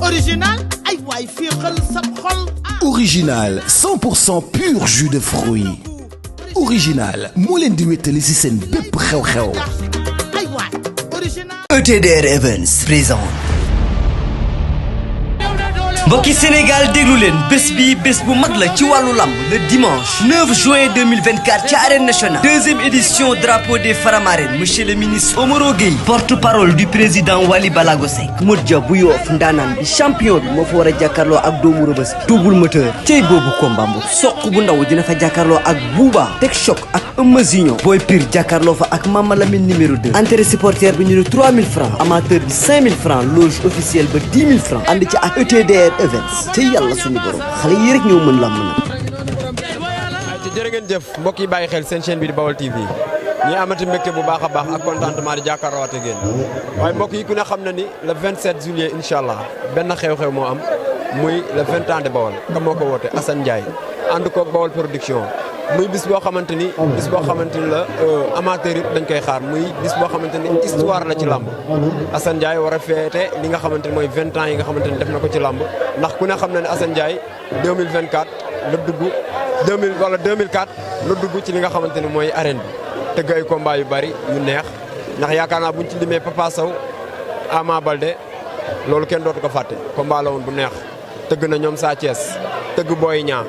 original ay waay féexal sa xol. Original 100% pur jus de fruits. Original moo leen di wéttali ci seen bépp xew-xew. ay waay original. ETDR Events présente. mbokki Sénégal déglu leen bés bi bés bu mag la ci wàllu lamb le dimanche 9 juin 2024 ci arène nationale deuxième édition drapeau des Faramareen monsieur le ministre Omaro Gueye porte-parole du président Wally Balago Seck Modja bu Yoff ndaanaan bi champion bi moo fa war a jàkkaarloo ak doomu Rëbës bi double moteur tey boobu combat bu soq bu ndaw dina fa jàkkaarloo ak Bouba Tek Choc ak Eumeu Junior Boy Pire jàkkaarloo fa ak Mama Lamine numéro 2 entrée supporter bi ñu ne 3000 francs amateur bi 5000 francs loge officielle ba 10 000 francs ànd ci ak ETDR Events te yàlla suñu borom xale yi rek ñoo mën lamb na. ci jërë ngeen jëf mbokk yi bàyyi xel seen chaîne bi di Baol TV ñi amati mbégte bu baax a baax ak contentement di jàkkaarloo ak yéen waaye mbokk yi ku ne xam na ni le 27 juillet incha allah benn xew-xew moo am muy le 20 ans de Baol ka moo ko woote Assane Ndiaye ànd koog Baol production muy bis boo xamante ni la amateur it dañ koy xaar muy bis boo xamante ni histoire la ci làmb Assane Ndiaye war a feete li nga xamante ni mooy 20 ans yi nga xamante ni def na ko ci làmb ndax ku ne xam na ne Assane Ndiaye 2024 la dugg 2004 la dugg ci li nga xamante ni mooy arène bi tëgg ay combat yu bari yu neex ndax yaakaar naa buñ ci limee Papa Sow Ama Baldé loolu kenn dootu ko fàtte combat la woon bu neex tëgg na ñoom Sa Thiès tëgg Boy Niang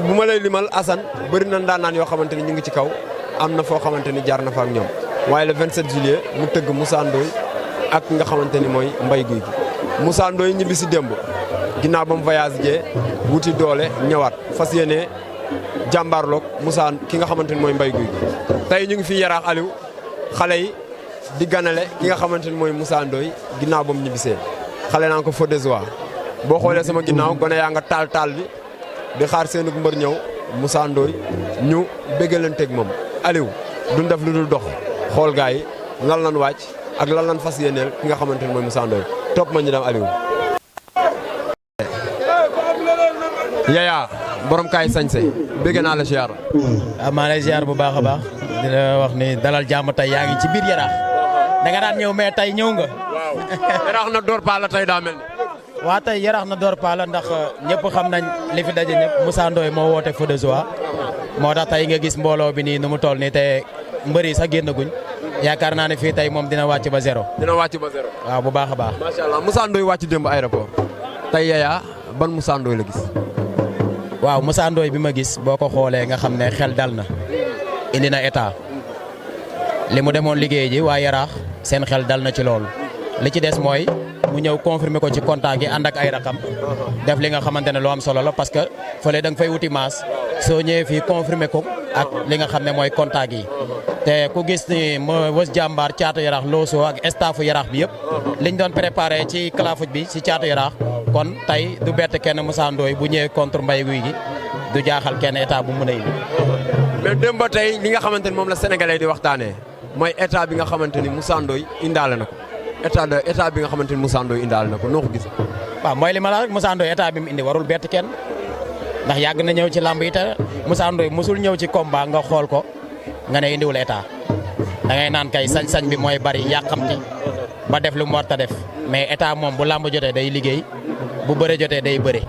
bu ma lay limal Assane bëri na ndaanaan yoo xamante ni ñu ngi ci kaw am na foo xamante ni jaar na fa ak ñoom waaye le 27 juillet mu tëgg Moussa Ndoye ak nga xamante ni mooy Mbaye Guy gi Moussa Ndoye ñibbi si démb ginnaaw ba mu voyage jee wuti doole ñëwaat fas yéene jàmbaarloog Moussa ki nga xamante ni mooy Mbaye Guy gi tey ñu ngi fi Yaraax Aliou xale yi di ganale ki nga xamante ni mooy Moussa Ndoye ginnaaw ba mu ñibbisee xale naa ko feu de joie boo xoolee sama ginnaaw gone yaa nga taal bi di xaar seen mbër ñëw Moussa Ndoye ñu béggalanteeg moom Aliou duñ def lu dul dox xool gaa yi lan lan wàcc ak lan lan fas yéeneel ki nga xamante ni mooy Moussa Ndoye topp ma ñu dem Aliou. Yaya borom kaay sañse bégg naa la ziar. maa lay ziar bu baax a baax di la wax ni dalal jàmm tey yaa ngi ci biir Yaraax da nga daan ñëw mais tey ñëw nga. waaw Yaraax na door paa la tey daa mel ni. waa tey Yaraax na door paa la ndax ñëpp xam nañ li fi daje ñëpp Moussa Ndoye moo woote feu de joie moo tax tey nga gis mbooloo bi nii nu mu toll nii te mbër yi sax génnaguñ yaakaar naa ne fii tey moom dina wàcc ba zéro. waaw bu baax a baax. macha allah Moussa Ndoye wàcc démb aéroport tey Yaya ban Moussa Ndoye la gis. waaw Moussa Ndoye bi ma gis boo ko xoolee nga xam ne xel dal na indi na état li mu demoon liggéey ji waa Yaraax seen xel dal na ci loolu li ci des mooy mu ñëw confirmer ko ci contact gi ànd ak ay rakam def li nga xamante ne lu am solo la parce que fële da nga fay wuti maas soo ñëwee fii confirmer ko ak li nga xam ne mooy contact yi te ku gis ni ma wës jàmbaar caatu Yaraax loosoo ak staffu Yaraax bi yëpp liñ doon préparé ci clafuj bi ci caatu Yaraax kon tey du bett kenn Moussa Ndoye bu ñëwee contre Mbaye Guy gi du jaaxal kenn état bu mën a indi. mais démb ba tey li nga xamante ni moom la sénégalais di waxtaanee mooy état bi nga xamante ni Moussa Ndoye indaale na ko état bi nga xamante ni Moussa Ndoye indaale na ko noo ko gis. waaw mooy li ma la rek Moussa Ndoye état bi mu indi warul bett kenn ndax yàgg na ñëw ci lamb yi te Moussa Ndoye mosul ñëw ci combat nga xool ko nga ne indiwul état da ngay naan kay sañ-sañ bi mooy bari yàqamti ba def lu mu war ta def mais état moom bu lamb jotee day liggéey bu bëre jotee day bëre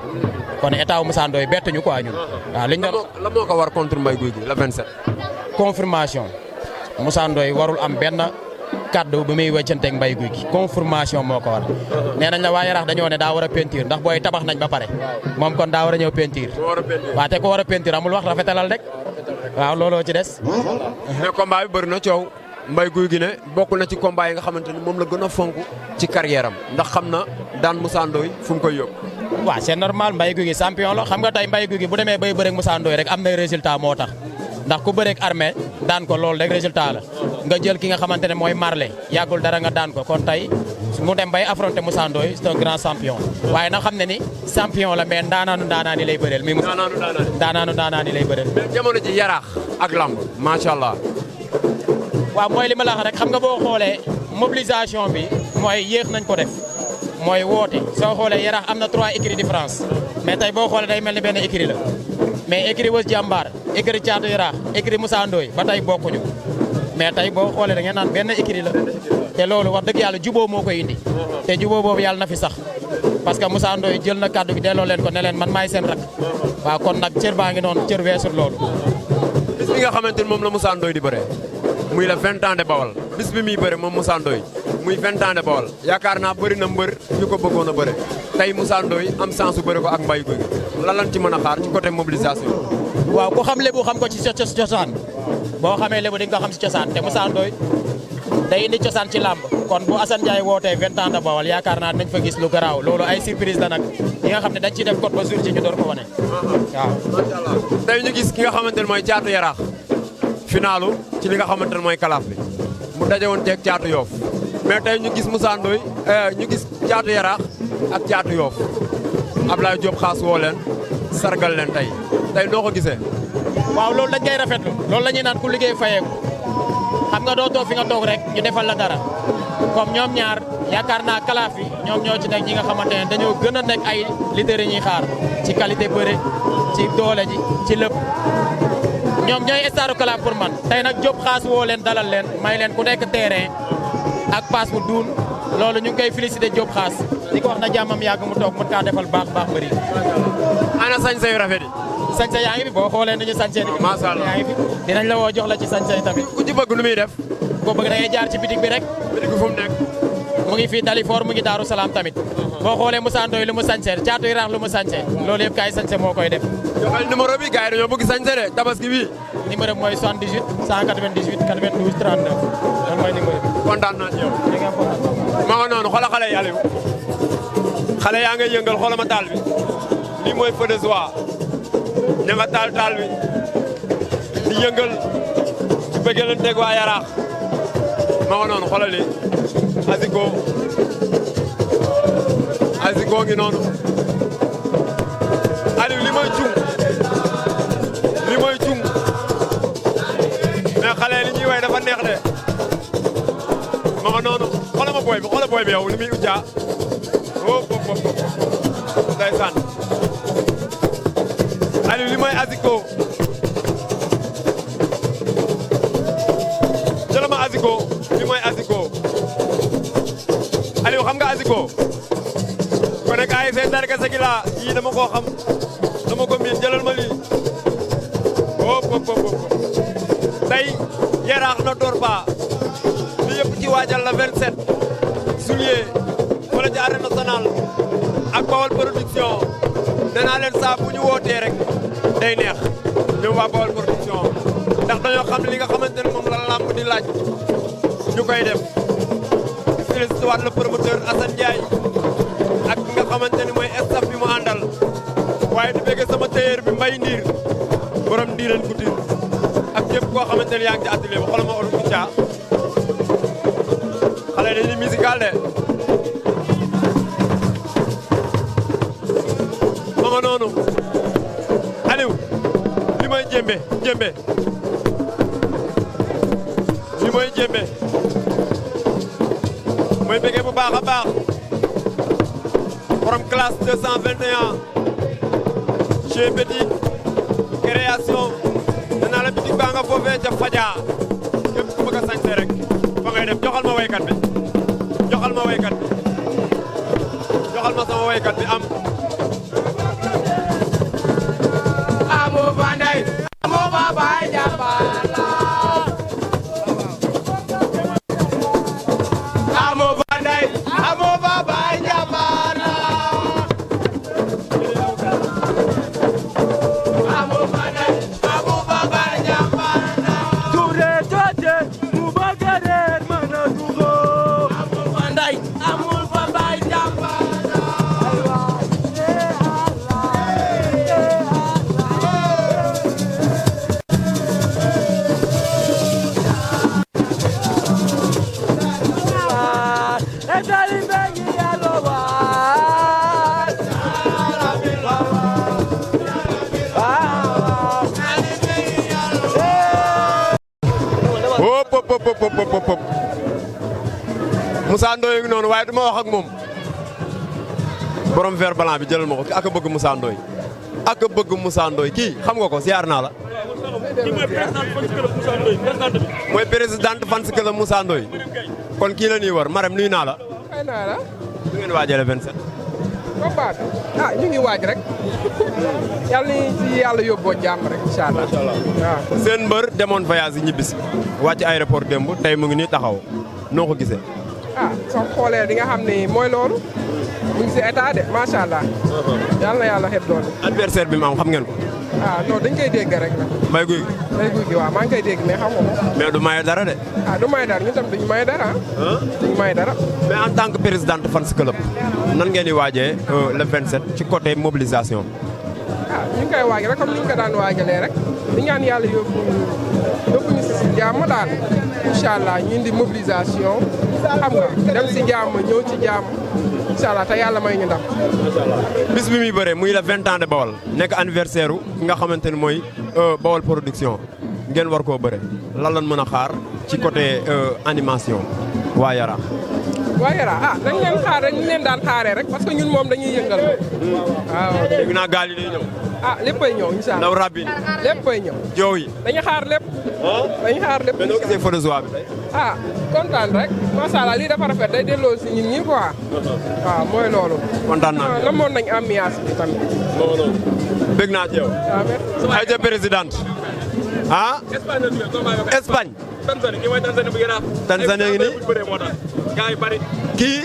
kon état wu Moussa Ndoye bettuñu quoi ñun. waaw liñ doon la moo ko war contre Mbaye Guy gi le 27. confirmation Moussa Ndoye warul am benn kaddu bi muy wëccanteeg Mbaye Guy gi confirmation moo ko war nee nañ la waa Yaraax dañoo ne daa war a peinture ndax booy tabax nañ ba pare moom kon daa war a ñëw peinture. waaw te ko war a peinture amul wax rafetalal rek waaw looloo ci des. mais combat bi bëri na coow Mbaye Guy gi ne bokk na ci combat yi nga xamante ni moom la gën a fonk ci carrière am ndax xam na daan Moussa Ndoye fu mu koy yóbbu. waaw c'est normal Mbaye Guy gi champion la xam nga tey Mbaye Guy gi bu demee bay bëreeg Moussa Ndoye rek am na résultat moo tax ndax ku bëreeg armée daan ko loolu rek résultat la nga jël ki nga xamante ne mooy Marley yàggul dara nga daan ko kon tey mu dem bay affronter Moussa Ndoye c'est un grand champion waaye na xam ne ni champion la mais ndaanaanu ndaanaan yi lay bëreel. ndaanaanu ndaanaan yi lay bëreel. mais jamono ji Yaraax ak lamb macha allah. waaw mooy li ma la wax rek xam nga boo xoolee mobilisation bi mooy yéex nañ ko def mooy woote soo xoolee Yaraax am na 3 écuries de France mais tey boo xoolee day mel ni benn écurie la mais écurie Weus Jàmbaar écurie Caatu Yaraax écurie Moussa Ndoye ba tey bokkuñu mais tey boo xoolee da ngeen naan benn écurie la te loolu wax dëgg yàlla juboo moo koy indi te juboo boobu yàlla na fi sax parce que Moussa Ndoye jël na kàddu gi delloo leen ko ne leen man maay seen rak waaw kon nag cër baa ngi noonu cër weesul loolu. bis bi nga xamante ni moom la Moussa Ndoye di bëre muy la 20 ans de Bawal bis bi muy bëre moom Moussa Ndoye muy 20 ans de Bawal yaakaar naa bëri na mbër yu ko bëggoon a bëre tey Moussa Ndoye am chance su bëre ko ak Mbaye Gouye Gui lan lañ ci mën a xaar ci côté mobilisation. waaw ku xam lébu xam ko ci cosaan boo xamee lébu di nga ko xam ci cosaan te Moussa Ndoye day indi cosaan ci làmb kon bu Assane Ndiaye wootee 20 ans de Bawal yaakaar naa dañ fa gis lu garaaw loolu ay surprise la nag yi nga xam ne dañ ciy def code ba jour ci ñu door ko wane waaw. macha allah tey ñu gis ki nga xamante ne mooy Caatu Yaraax finalu ci li nga xamante ne mooy kalaaf bi mu daje woon teeg Caatu Yoof mais tey ñu gis Moussa Ndoye ñu gis Caatu Yaraax ak Caatu Yoof Ablaye Diop xaas woo leen sargal leen tey noo ko gisee. waaw loolu dañ koy rafetlu loolu la ñuy naan ku liggéey fayeeku xam nga doo toog fi nga toog rek ñu defal la dara comme ñoom ñaar yaakaar naa kalaaf bi ñoom ñoo ci nekk ñi nga xamante ne dañoo gën a nekk ay leader yi ñuy xaar ci qualité bëre ci doole ji ci lépp ñoom ñooy staru kalaaf pour man tey nag Diop xaas woo leen dalal leen may leen ku nekk terrain ak passe bu duun loolu ñu ngi koy félicité Diop xaas di ko wax na jàmmam yàgg mu toog mën kaa defal baax bëri. ana sañ-sañ yu rafet yi. sañse yaa ngi fi boo xoolee ni ñu sañse ni macha allah yaa ngi fi dinañ la woo jox la ci sañse tamit ku ci bëgg nu muy def. boo bëgg da ngay jaar ci bitig bi rek. bitig bi fu mu nekk. mu ngi fii Dalifor mu ngi Daaru Salaam tamit boo xoolee Moussa Ndoye lu mu sañse Caatu Yaraax lu mu sañse loolu yëpp kaay sañse moo koy def. joxal numéro bi gars yi dañoo bëgg sañse de tabaski bi. numéro bi mooy 78 198 92 39 loolu mooy numéro bi. kontaan naa ci yow. ma nga noonu xoolal xale yi Aliou xale yaa ngay yëngal xoolal ma taal bi lii mooy feu de joie ña nga taal bi di yëngal ci bëggee leen teg waa Yaraax ma nga noonu xoolal lii Aziko ngi noonu Aliou li mooy cung mais xale li ñuy way dafa neex de ma nga noonu xoolal ma booy bi yow li muy ujjaa hop ndeysaan Aliou li mooy Aziko jëlama Aziko li mooy Aziko Aliou xam nga Aziko kon nag ay seen darga sa gila yii dama koo xam dama ko miin jëlal ma lii hop tey Yaraax na door ba li yëpp ci waajal la 27 juillet wala ci arène nationale ak Bawol production danaa leen saa bu ñu wootee rek day neex ñoom waa Bawol production ndax dañoo xam li nga xamante ne moom la làmb di laaj ñu koy def di félicité waat le promoteur Assane Ndiaye ak ki nga xamante ni mooy staff bi mu àndal waaye di bëgg sama tailleur bi Mbaye Ndiir borom Ndiireen Couture ak képp koo xamante ni yaa ngi ci atelier bi xoolal ma olu Kouthia xale yi dañuy musical de ma nga noonu Aliou li mooy jémbe li mooy jémbe mooy bëggee bu baax a baax borom classe 221 chez Petit création danaa la bitig baa nga foofee ca Fadia képp ku bëgg a sañse rek fa ngay def joxal ma waykat bi joxal ma sama waykat bi am amoo banday amoo babay jàmbala amoo banday amoo babay jàmbala amoo banday amoo babay jàmbala touré tote mu bëgg reer mën a dugo amoo banday amoo babay jàmbala hop Moussa Ndoye ngi noonu waaye du ma wax ak moom borom vert blanc bi jëlal ma ko ak a bëgg Moussa Ndoye ak a bëgg Moussa Ndoye kii xam nga ko ziar naa la. mooy présidente fans club Moussa Ndoye kon kii la ñuy war Marème nuyu naa la. ay naa la. du ngeen waajale 27. combat bi ñu ngi waaj rek yàlla ni ci yàlla yóbboo jàmm rek incha allah. waaw. seen mbër demoon voyage yi ñibbisi wàcc aéroport démb tey mu ngi nii taxaw noo ko gisee. soo xoolee di nga xam ne mooy loolu mu ngi si état de macha allah. yàlla na yàlla xet doole. adversaire bi mu am xam ngeen ko. non dañ koy dégg rek la. Mbaye Gouye Gui waaw maa ngi koy dégg mais xam nga ko. mais du maye dara de. du maye dara ñun tam duñu maye dara duñu maye dara. mais en tant que présidente fans club nan ngeen di waajee le 27 ci côté mobilisation. ñu ngi koy waaj rek comme ni ñu ko daan waajalee rek di ñaan yàlla yóbbu ñu si jàmm daal incha allah ñu indi mobilisation xam nga dem si jàmm ñëw ci jàmm incha allah te yàlla may ñu ndam. bis bi muy bëree muy la 20 ans de Bawol nekk anniversaire ki nga xamante ni mooy Bawol production ngeen war koo bëre lan lan mën a xaar ci côté animation waa Yaraax. waa Yaraax dañ leen xaar rek ñu leen daan xaaree rek parce que ñun moom dañuy yëngal waaw. dégg naa gaal yi day ñëw. léppay ñëw incha allah ndaw rabbi léppay ñëw. joow yi dañu xaar lépp. dañu xaar lépp. mais noo gisee feu de joie bi tey. kontaan rek macha allah lii dafa rafet day delloo si ñun ñi quoi. waaw mooy loolu. kontaan naa namoon nañ ambiance bi tamit. bëgg naa ci yow. waaw ayca présidente. Espagne. Tanzanie kii mooy Tanzanie bu Yaraax. Tanzanie ngi nii. gars yi bari. kii.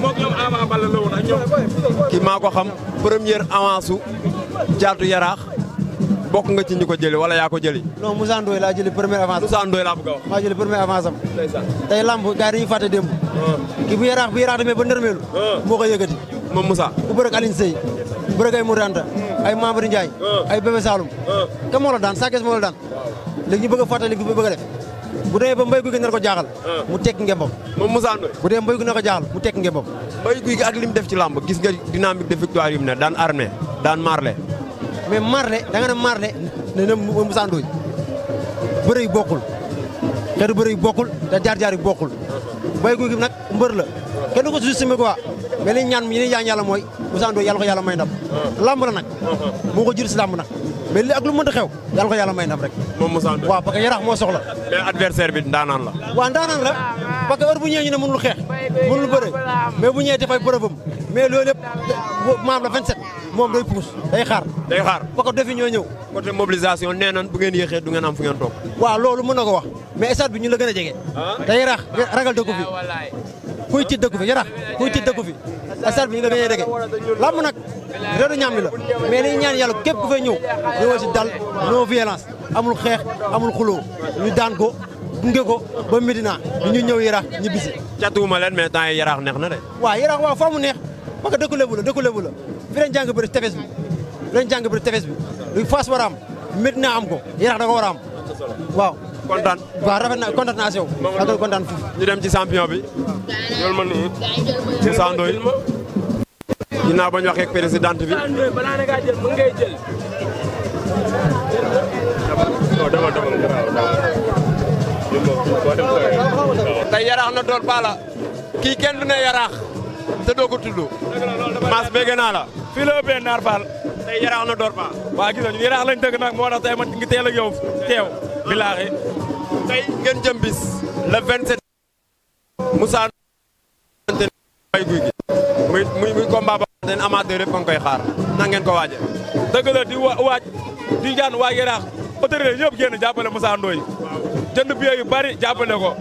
moom ñoom Ama Baldé la woon ak ñoom. kii maa ko xam première avance su Caatu Yaraax bokk nga ci ñi ko jëli wala yaa ko jëli. non Moussa Ndoye laa jëli première avance. Moussa Ndoye laa bëgg a wax. maa jëli première avance am. tey lamb gars yi dañuy fàtte démb. kii bu yaraax demee ba ndërmeelu. moo koy yëkkati. moom Moussa. ku bëreeg Aline Seye. bëreeg ay Mouranta. ay Mamadou Ndiaye. ay Bébé Saloum. ka moo la daan Sakess moo la daan. léegi ñu bëgg a fàttali li bëgg a def. bu demee ba Mbaye Gouye Gui nar ko jaaxal. mu tekki ngembam. moom Moussa Ndoye. bu dee Mbaye Gouye nar ko jaaxal mu tekki ngembam. Mbaye Gouye Gui ak li mu def ci lamb gis nga dynamique de victoire yu mu ne daan armé daan marlé. mais marlé da nga ne marlé ne na Moussa Ndoye bëre yi bokkul xeetu bëre yi bokkul te jaar-jaar yi bokkul Mbaye Gouye Gui nag mbër la kenn du ko sous-estimé quoi mais li ñaan yàlla mooy Moussa Ndoye yàlla ko yàlla may ndam lamb la nag moo ko jël si lamb nag mais li ak lu mënta xew yàlla ko yàlla may ndam rek moom Moussa Ndoye waaw parce que Yaraax moo soxla mais adversaire bi ndaanaan la waaw ndaanaan la parce que heure bu ñëwee ñu ne mënul xeex mënul bëre mais bu ñëwee dafay preuve am mais loolu lépp maam la 27 moom day puus day xaar parce que defi ñoo ñëw côté mobilisation nee nan bu ngeen yéexee du ngeen am fu ngeen toog waaw loolu mën na ko wax mais stade bi ñu la gën a jege te Yaraax ragal dëkku fi kuy tiit dëkku fi Yaraax kuy tiit dëkku fi stade bi ñu la gën a jege lamb nag réeru ñaam mi la mais dañuy ñaan yàlla képp ku fay ñëw ñëwal si dal non violence amul xeex amul xuloo ñu daan ko gunge ko ba Medina ñu ñëw Yaraax ñu bisi catuuma leen mais temps yi Yaraax neex na de waaw Yaraax waaw faa mu neex parce que dëkku lébu la fi leen jàng bëri tefes bi lu Fass war a am Medina am ko Yaraax da ko war a am waaw kontaan waaw rafet na kontaan naa si yow ak kontaan foofu ñu dem ci champion bi loolu man Moussa Ndoye ginnaaw ba ñu waxee ak présidente bi balaa nga jël mën ngay jël. tey Yaraax na door bala kii kenn du ne Yaraax te doo ko tudd Mass bégg naa la fii la ëppee Naar Fall. tey Yaraax na door ba waa gis nañu Yaraax lañ dëgg nag moo tax tey man ngi teel ak yow teew bilaahi tey ngeen jëm bis le 27 Moussa Mbaye Gouye Gui muy combat ba den amateur yëpp a ngi koy xaar na ngeen ko waaje dëgg la di waaj di jaan waa Yaraax autorité yëpp génn jàppale Moussa Ndoye jënd billet yu bari jàppale ko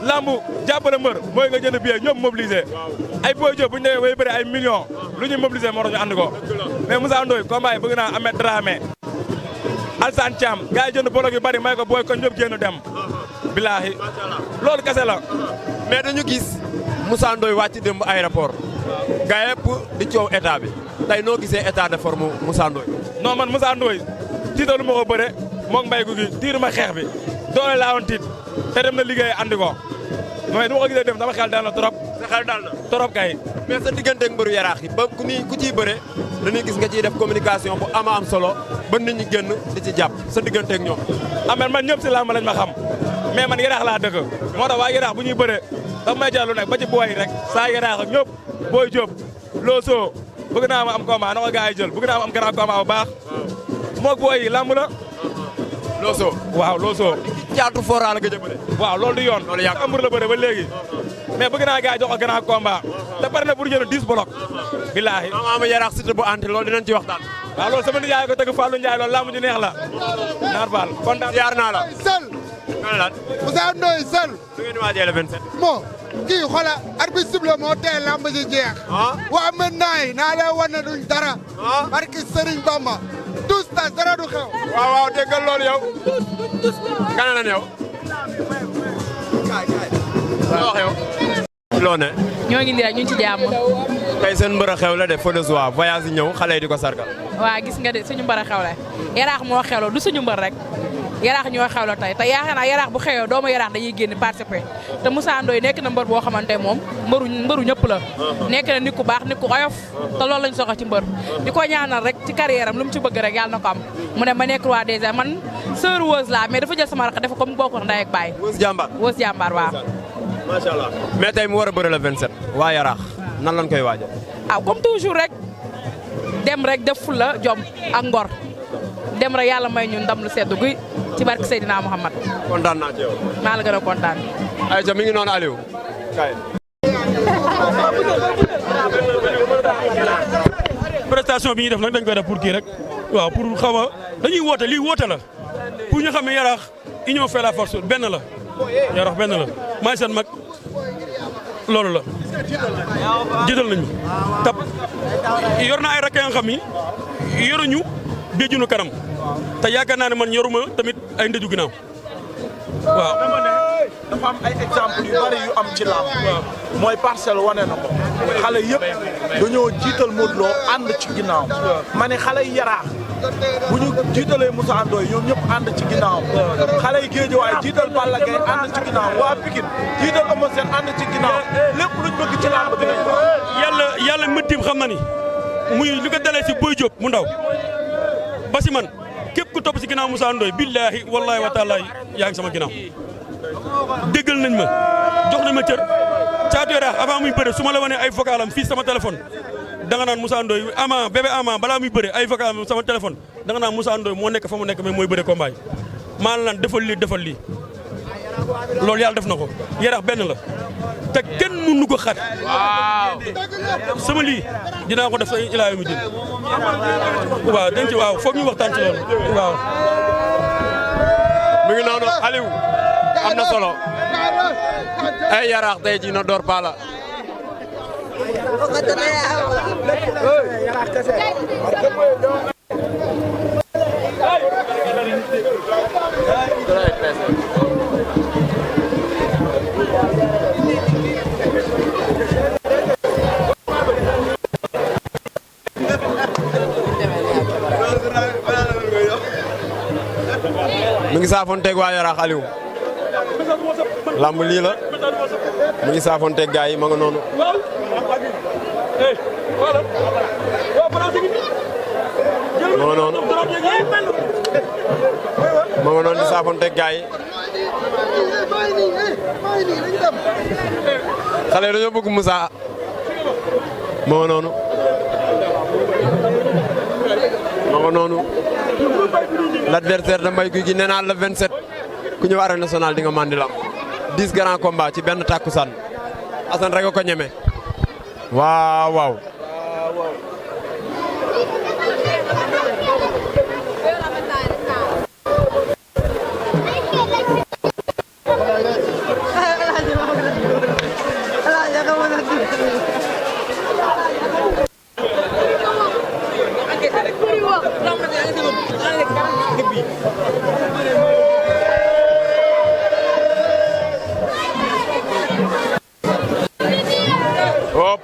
lambu jàppale mbër mooy nga jënd billet ñëpp mobilisé ay Boy Diop bu ñu demee bay bëri ay millions lu ñuy mobilisé moo tax ñu andi ko mais Moussa Ndoye combat yi bëgg naa Ahmed Dramé Alsane Thiam gars yi jënd bolog yu bari may ko booy kon ñëpp génn dem bilaahi loolu kese la mais dañu gis Moussa Ndoye wàcc démb aéroport gars yëpp di coow état bi tey noo gisee état de forme Moussa Ndoye non man Moussa Ndoye tiitalu ma ko bëre moog Mbaye Gouye Gui tiiru ma xeex bi doole laa woon tiit te dem na liggéey andi ko mais du ma ko gisee dem dama xel dal na trop sa xel dal na trop kay mais sa digganteeg mbëru Yaraax yi ba ku ciy bëre dañuy gis nga ciy def communication bu ama am solo ba nit ñi génn di ci jàpp sa digganteeg ñoom amen man ñëpp si làmb lañ ma xam mais man Yaraax laa dëkk moo tax waa Yaraax bu ñuy bëree dafa may jàllu nag ba ci booy rek saa Yaraax ak ñëpp Boy Diop Loso bëgg naa ma am combat na ko gars yi jël bëgg naa ma am grand combat bu baax moog booy yi làmb la Loso waaw Loso caatu fora la gëj a bëre waaw loolu du yoon loolu yàgg ambur la bëre ba léegi mais bëgg naa gars yi jox ko grand combat te pare na pour jël 10 bloc. billaahi. Ama Yaraax Siteu bu anti loolu dinañ ci waxtaan. waaw loolu sama nijaay ko tëgg Fallou Ndiaye loolu laamu ji neex la. Naar Fall kontaan ziar naa la. Seul. nga ne lan. Moussa Ndoye Seul. su ngeen waajee le 27. bon kii xoolal arbitre sifflé moo tee lamb ji jeex. waa maintenant yi naa leen wan ne duñ dara. barki Serigne Bamba. tous tas dara du xew. waaw waaw déggal loolu yow. nga ne lan yow. loo xew. loo ne. ñoo ngi nii rek ñu ngi ci jàmm. tey seen mbër a xew la de feu de joie voyage yi ñëw xale yi di ko sargal. waa gis nga de suñu mbër a xew la Yaraax moo xewloo du suñu mbër rek Yaraax ñoo xewloo tey te yaakaar naa Yaraax bu xewee doomu Yaraax dañuy génn participer te Moussa Ndoye nekk na mbër boo xamante moom mbëru ñëpp la nekk na nit ku baax nit ku oyof te loolu lañ soxla ci mbër di ko ñaanal rek ci carrière am lu mu ci bëgg rek yàlla na ko am mu ne ma nekk roi des arènes man sœur Weuze la mais dafa jël sama rakk dafa comme bokk ndey ak baay Weuze jàmbaar waaw macha allah mais tey mu war a bëre le 27 waa Yaraax nan lañ koy waajal. comme toujours rek dem rek def fulla jom ak ngor dem rek yàlla may ñu ndam lu sedd guy ci barke Seydina Muhammad. kontaan naa ci yow. maa la gën a kontaan. ayca mi ngi noonu Aliou. kay. prestation bi ñuy def nag dañ koy def pour kii rek waaw pour xaw a dañuy woote lii woote la pour ñu xam ne Yaraax union fait la force benn la Yaraax benn la maay seen mag loolu la jiital nañu tab yor na ay rakk yoo xam ni yoruñu béjjunu kanam te yaakaar naa ne man yoruma tamit ay ndëju ginnaaw waaw. dafa am ay exemple yu bari yu am ci làmb mooy Parcelles wane na ko xale yëpp dañoo jiital Modou Lo ànd ci ginnaaw ma ne xale yi Yaraax bu ñu jiitalee Moussa Ndoye ñoom ñëpp ànd ci ginnaaw xale yi Guédiawaye jiital Balla Gaye ànd ci ginnaaw waa Pikine jiital Eumeu Sène ànd ci ginnaaw lépp luñ bëgg ci làmb dinañ ko yàlla mëttim xam na ni muy li ko dalee si Boy Diop mu ndaw ba si man képp ku topp si ginnaaw Moussa Ndoye billaahi wallaahi wa taala yaa ngi sama ginnaaw déggal nañ ma jox nañ ma cër Caatu Yaraax avant muy bëre su ma la wanee ay vocalam fii sama téléphone da nga naan Moussa Ndoye ama bébé ama balaa muy bëre ay vocalam sama téléphone da nga naan Moussa Ndoye moo nekk fa mu nekk mais mooy bëre combat yi maa la naan defal lii loolu yàlla def na ko Yaraax benn la te kenn mënu ko xat waaw sama lii dinaa ko def sa ilaa yu mu din waaw dañ ci waaw foog ñu waxtaan ci loolu waaw mi ngi noonu Aliou am na solo ay Yaraax tey jii na door paala mi ngi saafoonteeg waa Yaraax Aliou lamb lii la mi ngi saafoonteeg gars yi ma nga noonu ma nga noonu di saafoonteeg gars yi xale dañoo bëgg Moussa ma nga noonu l'adversaire de Mbaye Gouy Gui nee naa la 27 ku ñëw arène nationale di nga mandi lam 10 grands combats ci benn takkusaan Assane rek a ko ñeme waaw waaw hop